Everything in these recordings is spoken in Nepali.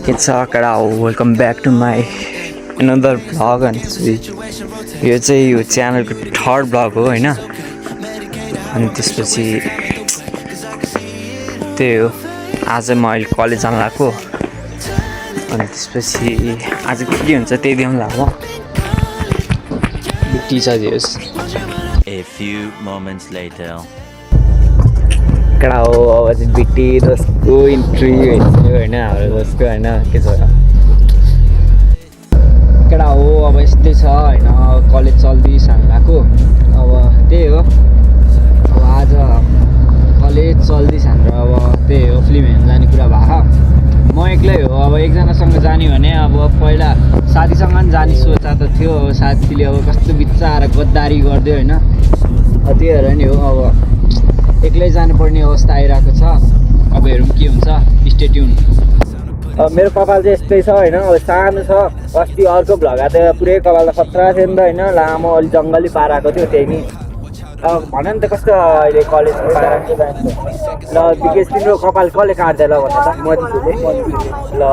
It's Akadao. Welcome back to my another vlog अनि यो चाहिँ यो च्यानलको थर्ड भ्लग हो हैन। अनि त्यसपछि त्यही हो, आज म अहिले कलेज जान लाग्यो। अनि त्यसपछि आज के हुन्छ त्यही देखाउन लाग्यो। बिटी छ दियोस्। A few moments later. कडा हो अब चाहिँ बिटी दोस्तको इन्ट्री हैन, हाम्रो दोस्तको हैन के छ कडा हो। अब यस्तै छ हैन, कलेज चल्दैछ हामीलाको। अब त्यही हो, अब आज कलेज चल्दैछ हाम्रो। अब त्यही हो, फिल्म हेर्न जाने कुरा भएको। म एक्लै हो, अब एकजनासँग जाने भने अब पहिला साथीसँग पनि जाने सोचा त थियो। साथीले अब कस्तो बिच्चाएर गद्दारी गरिदियो हैन, त्यही भएर नि हो अब एक्लै जानुपर्ने अवस्था आइरहेको छ। अब हेरौँ के हुन्छ, स्टे ट्युन। मेरो कपाल चाहिँ यस्तै छ हैन, अब सानो छ। अस्ति अर्को भ्लग त पुरै कपाल त खतरा थियो नि त हैन, लामो अलि जङ्गली पाराको थियो त्यही नि। अब भन नि त कस्तो अहिले कलेजको पाराको ल विकेश, तिम्रो कपाल कसले काट्दै ल भन्नु त? म दिन्छु ल,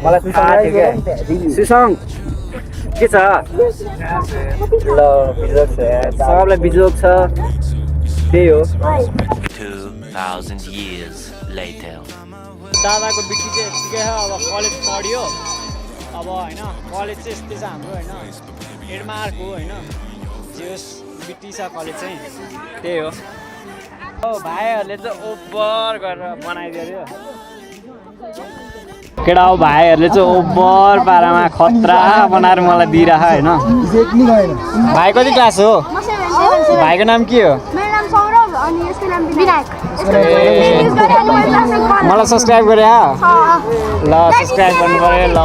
मलाई काट्यो क्या। सुसङ के छ ल? बिजोक छ, सबलाई बिजोक छ, त्यही हो। 2000 years later. दादाको बिटी चाहिँ यतिकै छ, अब कलेज पढ्यो अब होइन। कलेज चाहिँ यस्तै छ हाम्रो होइन, एडमार्क हो होइन। जेस बिटी छ कलेज चाहिँ, त्यही हो। हो भाइहरूले चाहिँ ओभर गरेर बनाइदियो अरे केटा हो। भाइहरूले चाहिँ ओभर पारामा खतरा बनाएर मलाई दिइरह होइन। भाइ कति क्लास हो? भाइको नाम के हो? मलाई सब्सक्राइब गरे ल, सब्सक्राइब गर्नु पऱ्यो ल।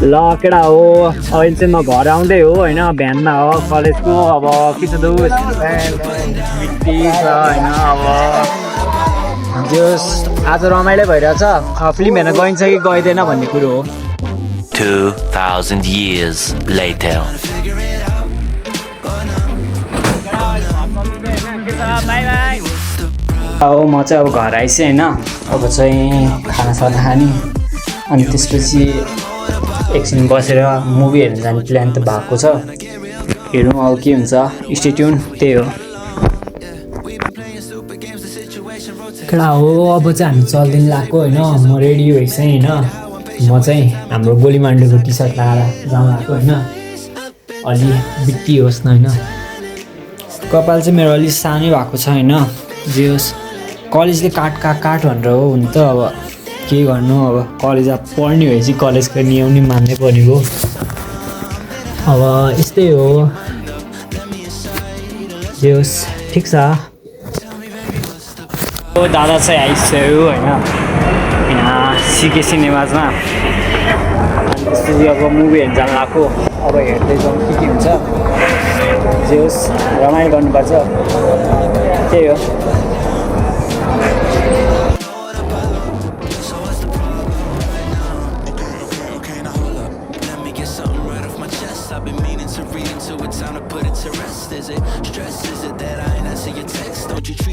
ल केटा हो, अहिले चाहिँ म घर आउँदै हो होइन, भ्यानमा हो कलेजको। अब के छ दोस्त, बिटी छ होइन। अब जोस् आज रमाइलो भइरहेछ। फिल्म हेर्न गइन्छ कि गइँदैन भन्ने कुरो हो। 2000 years later. अब म चाहिँ अब घर आइसकेँ होइन। अब चाहिँ खानासाना खाने, अनि त्यसपछि एकछिन बसेर मुभी हेर्न जाने प्लान त भएको छ। हेरौँ अब के हुन्छ, स्टे ट्युन। त्यही हो केटा हो। अब चाहिँ हामी चल्दिन लाग्यो होइन। म रेडी भइसकेँ होइन। म चाहिँ हाम्रो गोलीमाण्डोको टी सर्ट लगाएर जाउँ लाग्यो होइन। अलि बिटी होस् न होइन। कपाल चाहिँ मेरो अलिक सानै भएको छ होइन। जे होस्, कलेजले काट भनेर हो हुन त। अब के गर्नु, अब कलेज अब पढ्ने भएपछि कलेजको नियम नि मान्नै पर्ने हो। अब यस्तै हो, जे होस् ठिक छ। दादा चाहिँ आइसक्यो होइन, यहाँ सिके सिनेमाजमा। अनि त्यसपछि अब मुभी हेर्न जानु लाग्यो। अब हेर्दै जाउँ के हुन्छ। जे होस् रमाइलो गर्नुपर्छ, त्यही हो।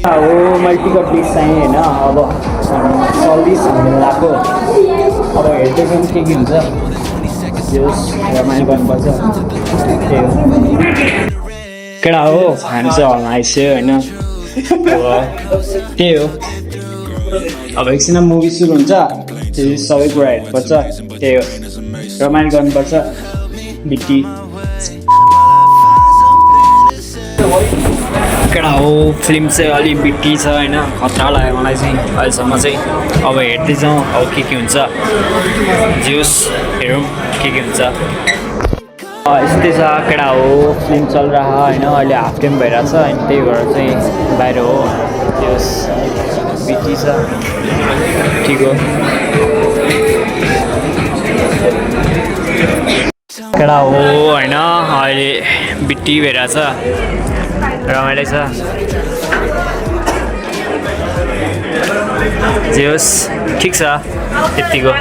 अब मैले टिकट लिस्ट चाहिएँ होइन। अब चल्दैछ भन्नु लाग्यो। अब हेर्दै जाउँ के हुन्छ। रमाइलो गर्नुपर्छ, त्यही हो केटा हो। हामी चाहिँ हलमा आइसक्यो होइन। त्यही हो, अब एकछिन मुभी सुरु हुन्छ, त्यो सबै कुरा हेर्नुपर्छ, त्यही हो। रमाइलो गर्नुपर्छ बिटी केटा हो। फिल्म चाहिँ अलि बिटी छ होइन, खतरा लाग्यो मलाई चाहिँ अहिलेसम्म चाहिँ। अब हेर्दै जाउँ अब के हुन्छ। जोस् हेरौँ के हुन्छ। यस्तै छ केटा हो, फिल्म चलिरह होइन। अहिले हाफ टाइम भइरहेको छ अनि त्यही भएर चाहिँ बाहिर हो। जोस् बिटी छ, ठिक हो केटा हो होइन। अहिले बिटी भइरहेछ, रमाइलो छ। जे होस् ठिक छ यतिको।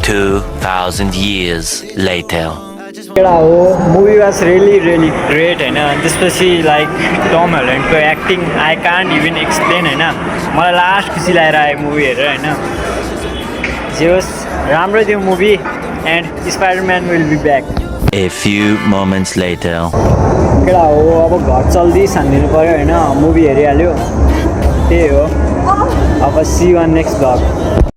2000 years later. केटा हो movie was really really great होइन अनि त्यसपछि लाइक टम हल्यान्डको acting I can't even explain होइन मलाई लास्ट खुसी लागेर आयो मुभी हेरेर होइन जे होस् राम्रो थियो movie and Spiderman will be back A few moments later. केटा हो अब घर चल्दी छानिदिनु पऱ्यो होइन मुभी हेरिहाल्यो त्यही हो अब सी वान नेक्स्ट भ्लग